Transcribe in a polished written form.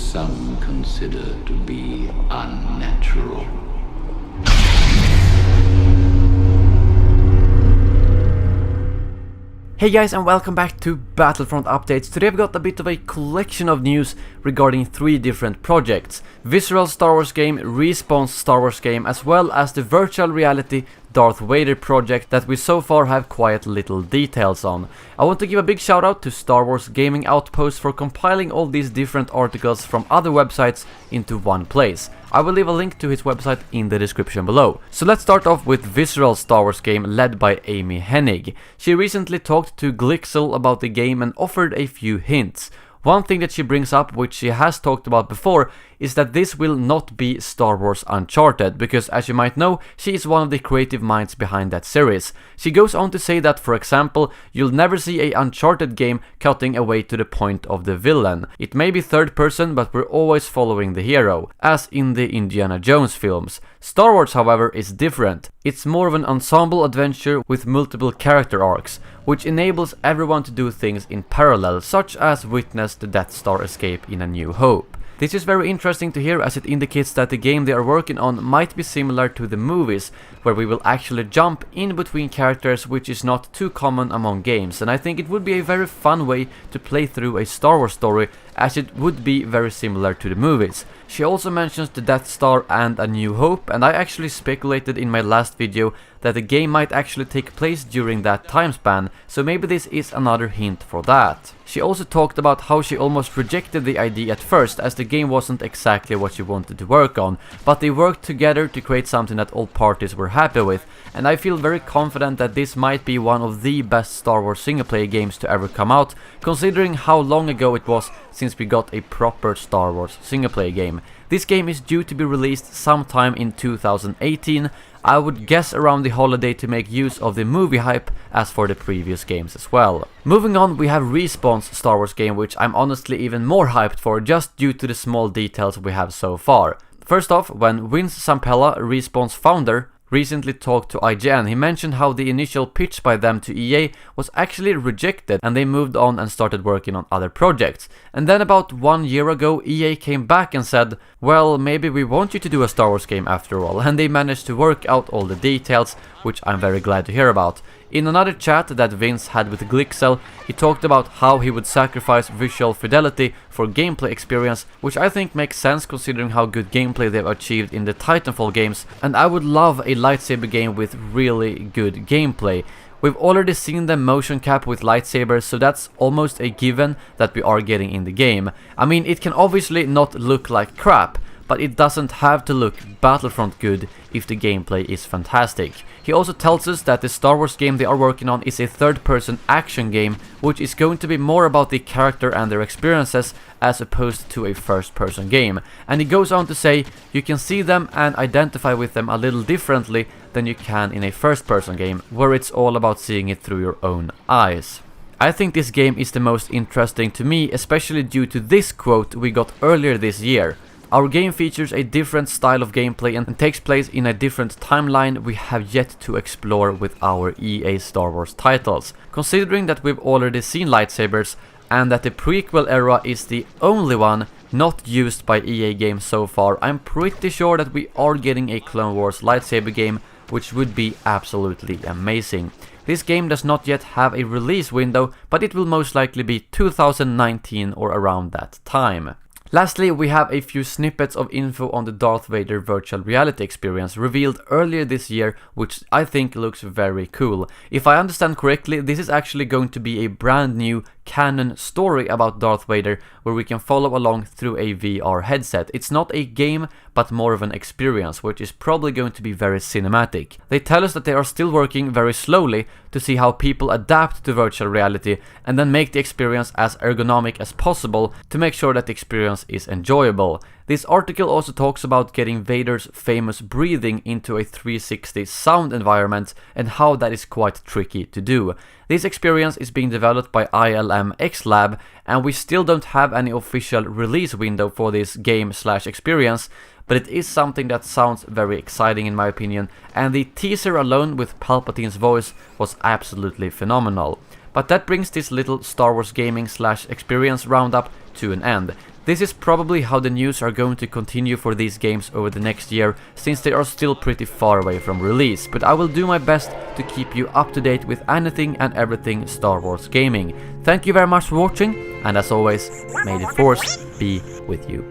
some consider to be unnatural. Hey guys, and welcome back to Battlefront Updates. Today I've got a bit of a collection of news regarding 3 different projects. Visceral Star Wars game, Respawn's Star Wars game, as well as the virtual reality Darth Vader project that we so far have quite little details on. I want to give a big shout out to Star Wars Gaming Outpost for compiling all these different articles from other websites into one place. I will leave a link to his website in the description below. So let's start off with Visceral Star Wars game led by Amy Hennig. She recently talked to ILMxLab about the game and offered a few hints. One thing that she brings up, which she has talked about before, is that this will not be Star Wars Uncharted, because as you might know, she is one of the creative minds behind that series. She goes on to say that, for example, you'll never see a Uncharted game cutting away to the point of the villain. It may be third person, but we're always following the hero, as in the Indiana Jones films. Star Wars, however, is different. It's more of an ensemble adventure with multiple character arcs, which enables everyone to do things in parallel, such as witness the Death Star escape in A New Hope. This is very interesting to hear, as it indicates that the game they are working on might be similar to the movies, where we will actually jump in between characters, which is not too common among games, and I think it would be a very fun way to play through a Star Wars story, as it would be very similar to the movies. She also mentions the Death Star and A New Hope, and I actually speculated in my last video that the game might actually take place during that time span, so maybe this is another hint for that. She also talked about how she almost rejected the idea at first, as the game wasn't exactly what she wanted to work on, but they worked together to create something that all parties were happy with, and I feel very confident that this might be one of the best Star Wars single-player games to ever come out, considering how long ago it was since we got a proper Star Wars single-player game. This game is due to be released sometime in 2018, I would guess around the holiday, to make use of the movie hype as for the previous games as well. Moving on, we have Respawn's Star Wars game, which I'm honestly even more hyped for just due to the small details we have so far. First off, when Vince Zampella, Respawn's founder, recently talked to IGN, he mentioned how the initial pitch by them to EA was actually rejected and they moved on and started working on other projects. And then about 1 year ago, EA came back and said, well, maybe we want you to do a Star Wars game after all, and they managed to work out all the details, which I'm very glad to hear about. In another chat that Vince had with ILMxLab, he talked about how he would sacrifice visual fidelity for gameplay experience, which I think makes sense considering how good gameplay they've achieved in the Titanfall games, and I would love a lightsaber game with really good gameplay. We've already seen them motion cap with lightsabers, so that's almost a given that we are getting in the game. I mean, it can obviously not look like crap, but it doesn't have to look Battlefront good if the gameplay is fantastic. He also tells us that the Star Wars game they are working on is a third-person action game, which is going to be more about the character and their experiences as opposed to a first-person game. And he goes on to say, you can see them and identify with them a little differently than you can in a first-person game, where it's all about seeing it through your own eyes. I think this game is the most interesting to me, especially due to this quote we got earlier this year. Our game features a different style of gameplay and takes place in a different timeline we have yet to explore with our EA Star Wars titles. Considering that we've already seen lightsabers and that the prequel era is the only one not used by EA games so far, I'm pretty sure that we are getting a Clone Wars lightsaber game, which would be absolutely amazing. This game does not yet have a release window, but it will most likely be 2019 or around that time. Lastly, we have a few snippets of info on the Darth Vader virtual reality experience revealed earlier this year, which I think looks very cool. If I understand correctly, this is actually going to be a brand new canon story about Darth Vader, where we can follow along through a VR headset. It's not a game, but more of an experience, which is probably going to be very cinematic. They tell us that they are still working very slowly to see how people adapt to virtual reality and then make the experience as ergonomic as possible to make sure that the experience is enjoyable. This article also talks about getting Vader's famous breathing into a 360 sound environment and how that is quite tricky to do. This experience is being developed by ILMxLab, and we still don't have any official release window for this game/experience, but it is something that sounds very exciting in my opinion, and the teaser alone with Palpatine's voice was absolutely phenomenal. But that brings this little Star Wars gaming/experience roundup to an end. This is probably how the news are going to continue for these games over the next year, since they are still pretty far away from release, but I will do my best to keep you up to date with anything and everything Star Wars gaming. Thank you very much for watching, and as always, may the Force be with you.